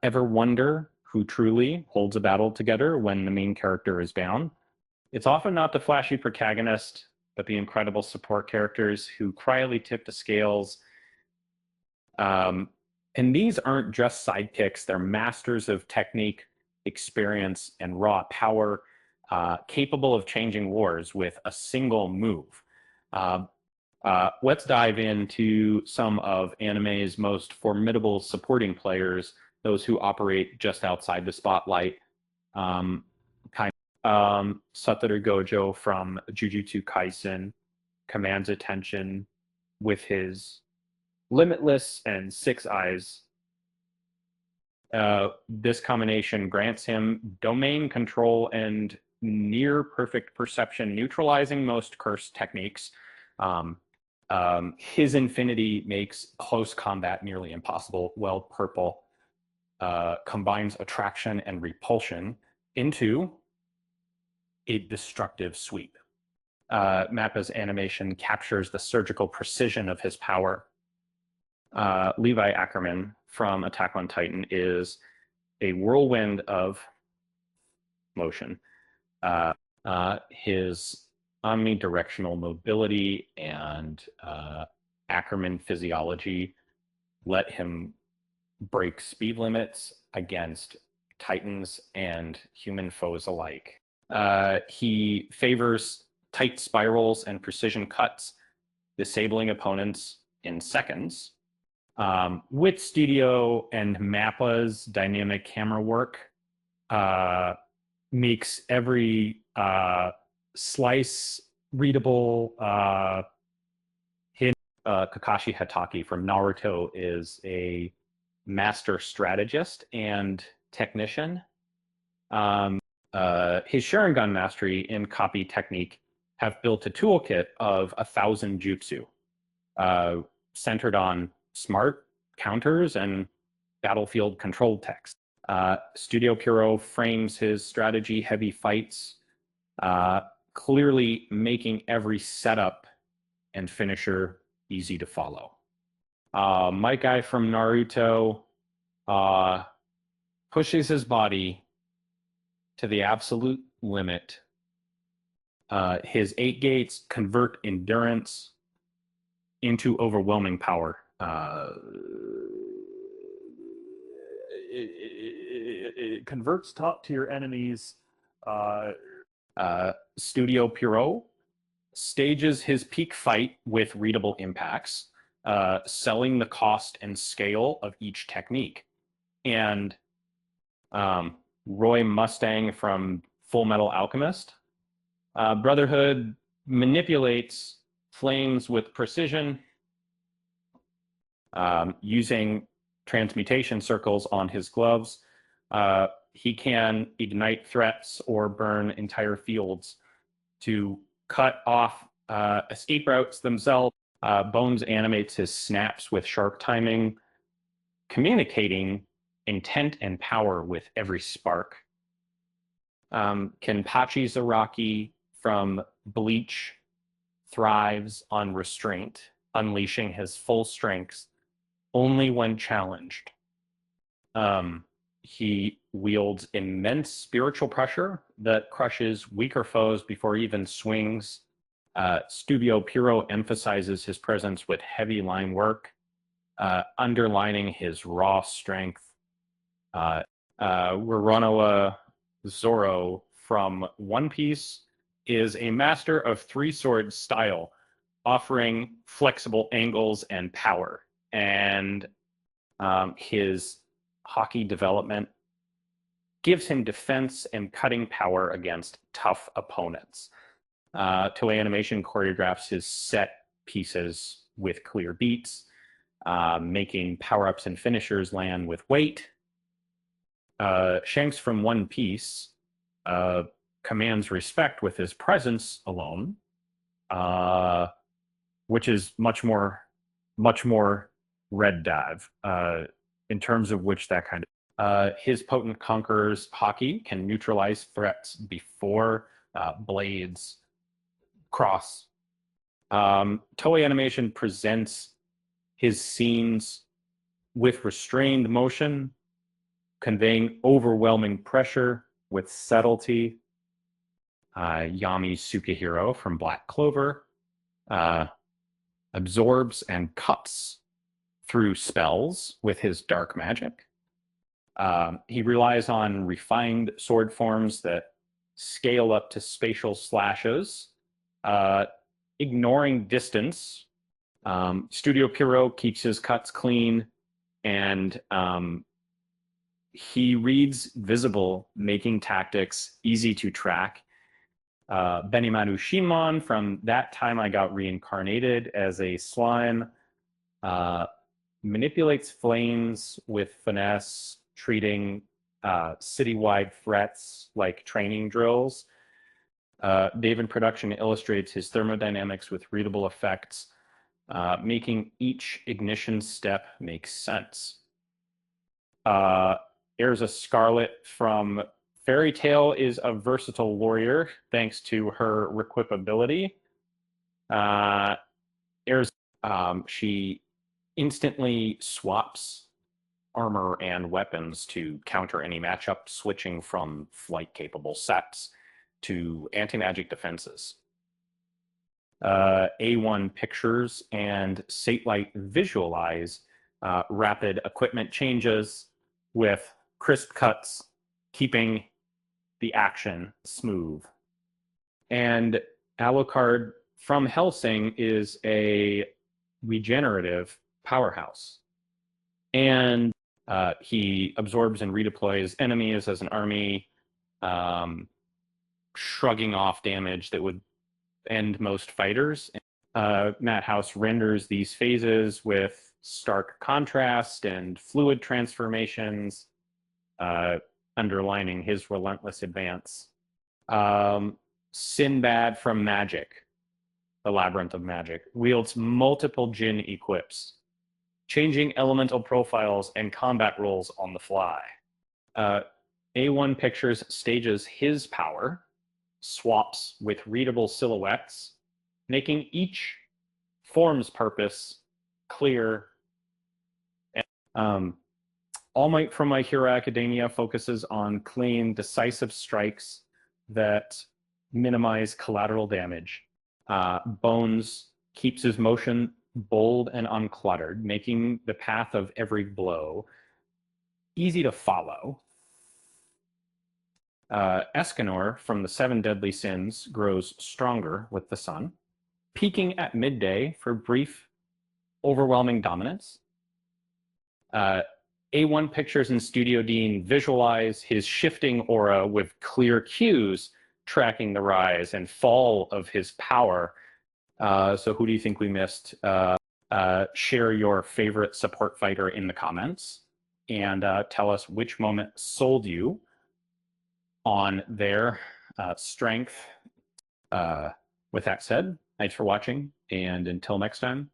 Ever wonder who truly holds a battle together when the main character is down? It's often not the flashy protagonist, but the incredible support characters who quietly tip the scales. Um, and these aren't just sidekicks, they're masters of technique, experience, and raw power, capable of changing wars with a single move. Uh, let's dive into some of anime's most formidable supporting players, those who operate just outside the spotlight. Um, Satoru Gojo from Jujutsu Kaisen commands attention with his limitless and six eyes. This combination grants him domain control and near perfect perception, neutralizing most curse techniques. Um, his infinity makes close combat nearly impossible, while purple combines attraction and repulsion into a destructive sweep. Mappa's animation captures the surgical precision of his power. Levi Ackerman from Attack on Titan is a whirlwind of motion. His omnidirectional mobility and Ackerman physiology let him break speed limits against Titans and human foes alike. He favors tight spirals and precision cuts, disabling opponents in seconds. With Studio and Mappa's dynamic camera work, makes every slice readable. Kakashi Hatake from Naruto is a master strategist and technician. His Sharingan mastery and copy technique have built a toolkit of 1,000 jutsu, centered on smart counters and battlefield control text. Studio Pierrot frames his strategy-heavy fights, clearly making every setup and finisher easy to follow. My guy from Naruto pushes his body to the absolute limit. His 8 gates convert endurance into overwhelming power. It converts top tier enemies. Studio Pierrot stages his peak fight with readable impacts, selling the cost and scale of each technique. And Roy Mustang from Full Metal Alchemist, Brotherhood manipulates flames with precision, using transmutation circles on his gloves. He can ignite threats or burn entire fields to cut off escape routes themselves. Bones animates his snaps with sharp timing, communicating intent and power with every spark. Kenpachi Zaraki from Bleach thrives on restraint, unleashing his full strengths only when challenged. He wields immense spiritual pressure that crushes weaker foes before even swings. Studio Pierrot emphasizes his presence with heavy line work, underlining his raw strength. Roronoa Zoro from One Piece is a master of three-sword style, offering flexible angles and power. And his hockey development gives him defense and cutting power against tough opponents. Toei Animation choreographs his set pieces with clear beats, making power-ups and finishers land with weight. Shanks from One Piece commands respect with his presence alone, which is much more Red Dive, in terms of which that kind of his potent conqueror's hockey can neutralize threats before blades cross. Toei Animation presents his scenes with restrained motion, conveying overwhelming pressure with subtlety. Yami's Sukahiro from Black Clover absorbs and cuts through spells with his dark magic. He relies on refined sword forms that scale up to spatial slashes, ignoring distance. Studio Pierrot keeps his cuts clean, and he reads visible, making tactics easy to track. Benimaru Shimon, from That Time I Got Reincarnated as a Slime, manipulates flames with finesse, treating citywide threats like training drills. David Production illustrates his thermodynamics with readable effects, making each ignition step make sense. Erza Scarlet from Fairy Tale is a versatile warrior thanks to her requipability. She instantly swaps armor and weapons to counter any matchup, switching from flight-capable sets to anti-magic defenses. A1 Pictures and Satelight visualize rapid equipment changes with crisp cuts, keeping the action smooth. And Alucard from Hellsing is a regenerative powerhouse. And he absorbs and redeploys enemies as an army, shrugging off damage that would end most fighters. Matt House renders these phases with stark contrast and fluid transformations, underlining his relentless advance. Sinbad from Magic, the Labyrinth of Magic, wields multiple Jinn equips, changing elemental profiles and combat roles on the fly. A1 Pictures stages his power, swaps with readable silhouettes, making each form's purpose clear. All Might from My Hero Academia focuses on clean, decisive strikes that minimize collateral damage. Bones keeps his motion bold and uncluttered, making the path of every blow easy to follow. Escanor from the Seven Deadly Sins grows stronger with the sun, peaking at midday for brief, overwhelming dominance. A1 Pictures and Studio Dean visualize his shifting aura with clear cues, tracking the rise and fall of his power. So who do you think we missed? Share your favorite support fighter in the comments and tell us which moment sold you on their strength. With that said, thanks for watching, and until next time,